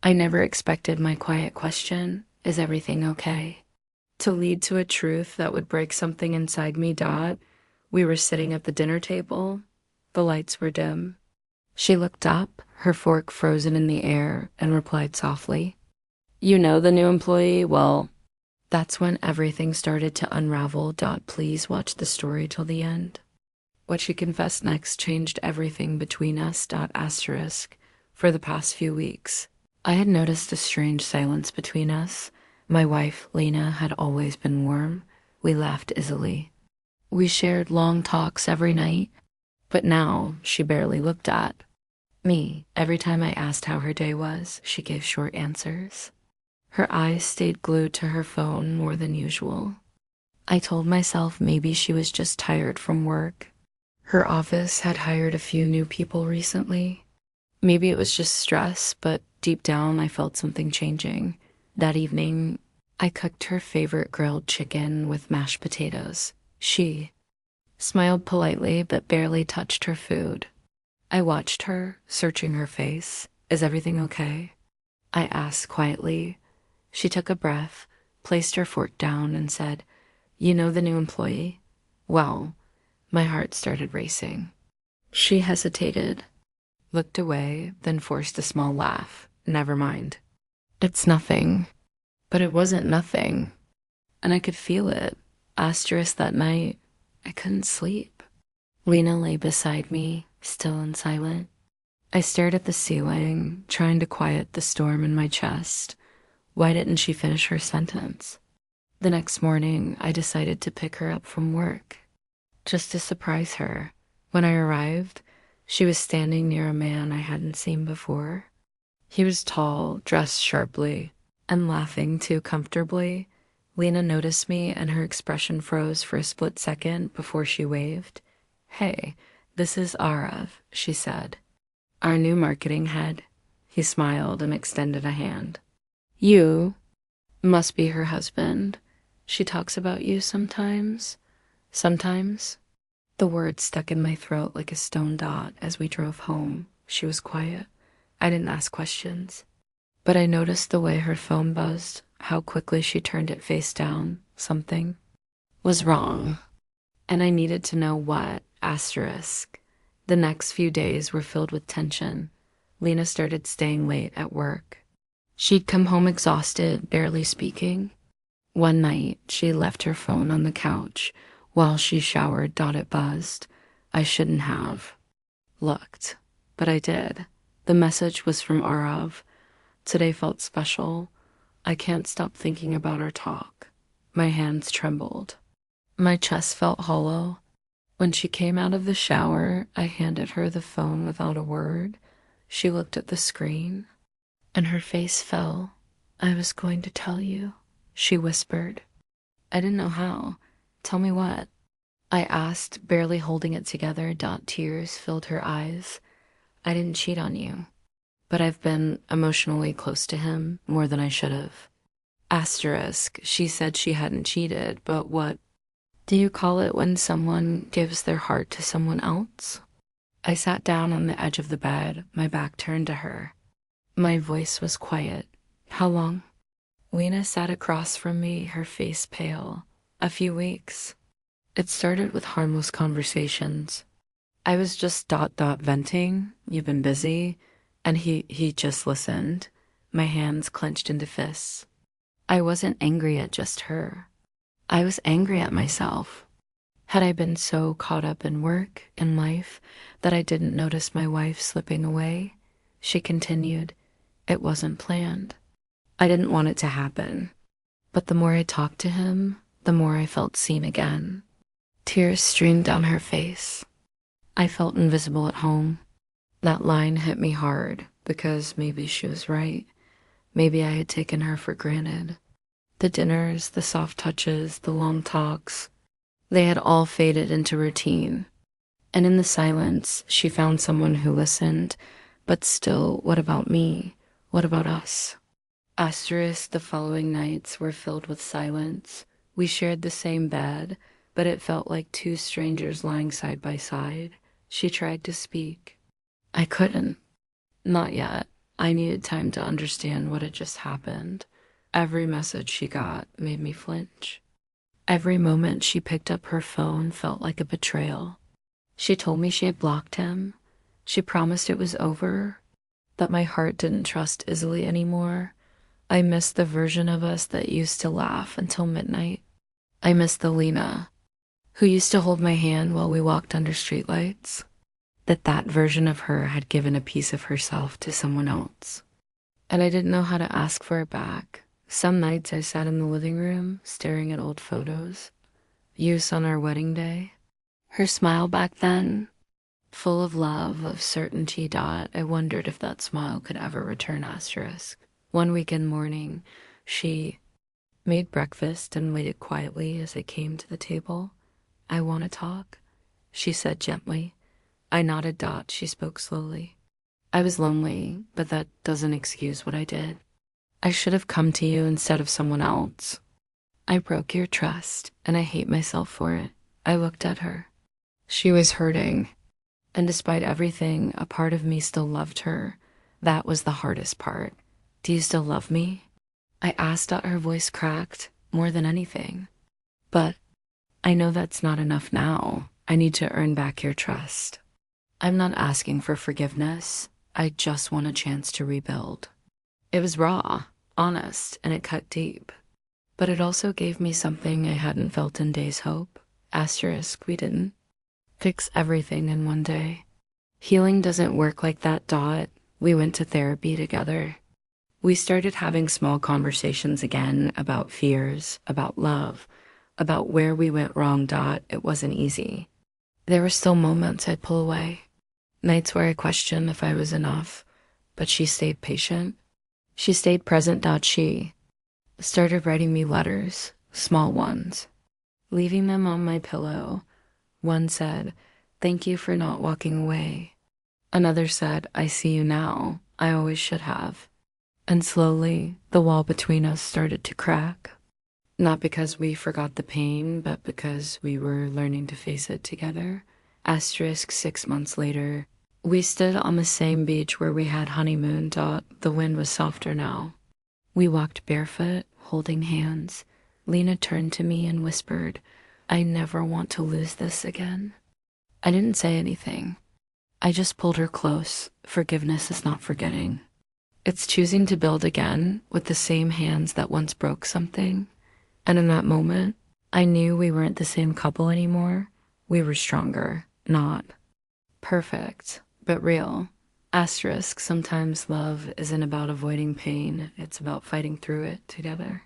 I never expected my quiet question, "Is everything okay?" to lead to a truth that would break something inside me. We were sitting at the dinner table. The lights were dim. She looked up, her fork frozen in the air, and replied softly, "You know the new employee? Well, that's when everything started to unravel. Please watch the story till the end." What she confessed next changed everything between us. Asterisk. For the past few weeks, I had noticed a strange silence between us. My wife, Lena, had always been warm. We laughed easily. We shared long talks every night, but now she barely looked at me. Every time I asked how her day was, she gave short answers. Her eyes stayed glued to her phone more than usual. I told myself maybe she was just tired from work. Her office had hired a few new people recently. Maybe it was just stress, but deep down I felt something changing. That evening, I cooked her favorite grilled chicken with mashed potatoes. She smiled politely but barely touched her food. I watched her, searching her face. "Is everything okay?" I asked quietly. She took a breath, placed her fork down, and said, "You know the new employee?" Well, my heart started racing. She hesitated, looked away, then forced a small laugh. "Never mind. It's nothing." But it wasn't nothing, and I could feel it. Asterisk, that night, I couldn't sleep. Lena lay beside me, still and silent. I stared at the ceiling, trying to quiet the storm in my chest. Why didn't she finish her sentence? The next morning, I decided to pick her up from work, just to surprise her. When I arrived, she was standing near a man I hadn't seen before. He was tall, dressed sharply, and laughing too comfortably. Lena noticed me and her expression froze for a split second before she waved. "Hey, this is Arav," she said. "Our new marketing head." He smiled and extended a hand. "You must be her husband. She talks about you sometimes." Sometimes. The word stuck in my throat like a stone dot as we drove home. She was quiet. I didn't ask questions. But I noticed the way her phone buzzed, how quickly she turned it face down. Something was wrong, and I needed to know what. Asterisk. The next few days were filled with tension. Lena started staying late at work. She'd come home exhausted, barely speaking. One night, she left her phone on the couch. While she showered, it buzzed. I shouldn't have looked, but I did. The message was from Arav. Today felt special. I can't stop thinking about our talk. My hands trembled. My chest felt hollow. When she came out of the shower, I handed her the phone without a word. She looked at the screen, and her face fell. "I was going to tell you," she whispered. I didn't know how. "Tell me what?" I asked, barely holding it together. Tears filled her eyes. "I didn't cheat on you, but I've been emotionally close to him more than I should have." Asterisk. She said she hadn't cheated, but what do you call it when someone gives their heart to someone else? I sat down on the edge of the bed, my back turned to her. My voice was quiet. "How long?" Lena sat across from me, her face pale. "A few weeks." It started with harmless conversations. I was just venting. "You've been busy." And he just listened. My hands clenched into fists. I wasn't angry at just her. I was angry at myself. Had I been so caught up in work and life that I didn't notice my wife slipping away? She continued, "It wasn't planned. I didn't want it to happen." But the more I talked to him, the more I felt seen again. Tears streamed down her face. I felt invisible at home. That line hit me hard because maybe she was right. Maybe I had taken her for granted. The dinners, the soft touches, the long talks, they had all faded into routine. And in the silence, she found someone who listened. But still, what about me? What about us? Asterisk. The following nights were filled with silence. We shared the same bed, but it felt like two strangers lying side by side. She tried to speak. I couldn't. Not yet. I needed time to understand what had just happened. Every message she got made me flinch. Every moment she picked up her phone felt like a betrayal. She told me she had blocked him. She promised it was over, that my heart didn't trust easily anymore. I missed the version of us that used to laugh until midnight. I missed the Lena who used to hold my hand while we walked under streetlights. That version of her had given a piece of herself to someone else. And I didn't know how to ask for it back. Some nights I sat in the living room, staring at old photos. Use on our wedding day. Her smile back then, full of love, of certainty. I wondered if that smile could ever return. One weekend morning, she made breakfast and waited quietly as I came to the table. I want to talk, she said gently. I nodded. She spoke slowly. I was lonely, but that doesn't excuse what I did. I should have come to you instead of someone else. I broke your trust, and I hate myself for it. I looked at her. She was hurting, and despite everything, a part of me still loved her. That was the hardest part. Do you still love me? I asked. Her voice cracked more than anything. But I know that's not enough now. I need to earn back your trust. I'm not asking for forgiveness. I just want a chance to rebuild. It was raw, honest, and it cut deep. But it also gave me something I hadn't felt in days. Hope. We didn't fix everything in one day. Healing doesn't work like that. We went to therapy together. We started having small conversations again about fears, about love, about where we went wrong. It wasn't easy. There were still moments I'd pull away. Nights where I questioned if I was enough, but she stayed patient. She stayed present. She started writing me letters, small ones, leaving them on my pillow. One said, "Thank you for not walking away." Another said, "I see you now. I always should have." And slowly, the wall between us started to crack. Not because we forgot the pain, but because we were learning to face it together. 6 months later, we stood on the same beach where we had honeymoon. The wind was softer now. We walked barefoot, holding hands. Lena turned to me and whispered, "I never want to lose this again." I didn't say anything. I just pulled her close. Forgiveness is not forgetting. It's choosing to build again with the same hands that once broke something. And in that moment, I knew we weren't the same couple anymore. We were stronger, not perfect, but real. Sometimes love isn't about avoiding pain. It's about fighting through it together.